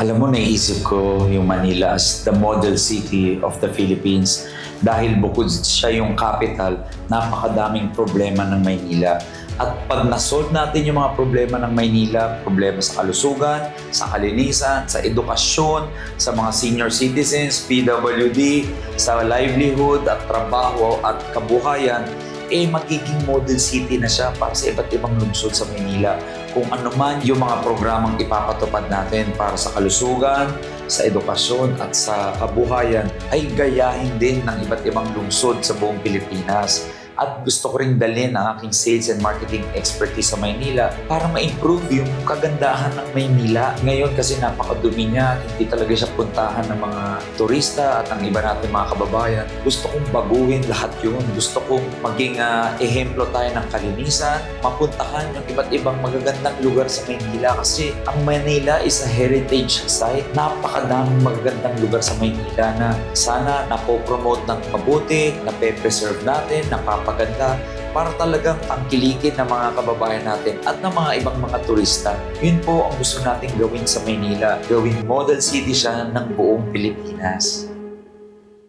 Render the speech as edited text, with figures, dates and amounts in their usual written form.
Alam mo, naisip ko yung Manila as the model city of the Philippines dahil bukod siya yung capital, napakadaming problema ng Maynila. At pag nasolve natin yung mga problema ng Maynila, problema sa kalusugan, sa kalinisan, sa edukasyon, sa mga senior citizens, PWD, sa livelihood at trabaho at kabuhayan, magiging model city na siya para sa iba't ibang lungsod sa Maynila. Kung ano man yung mga programang ipapatupad natin para sa kalusugan, sa edukasyon at sa kabuhayan ay gayahin din ng iba't ibang lungsod sa buong Pilipinas. At gusto ko ring dalhin ang aking sales and marketing expertise sa Maynila para ma-improve yung kagandahan ng Maynila. Ngayon kasi napakadumi niya, hindi talaga siya puntahan ng mga turista at ang iba natin mga kababayan. Gusto kong baguhin lahat yun. Gusto kong maging ehemplo tayo ng kalinisan, mapuntahan yung iba't ibang magagandang lugar sa Maynila kasi ang Maynila is a heritage site. Napakadaming magagandang lugar sa Maynila na sana napopromote ng mabuti, nape-preserve natin, napapaganda para talagang tangkilikin ng mga kababayan natin at ng mga ibang mga turista. Yun po ang gusto nating gawin sa Maynila. Gawing model city siya ng buong Pilipinas.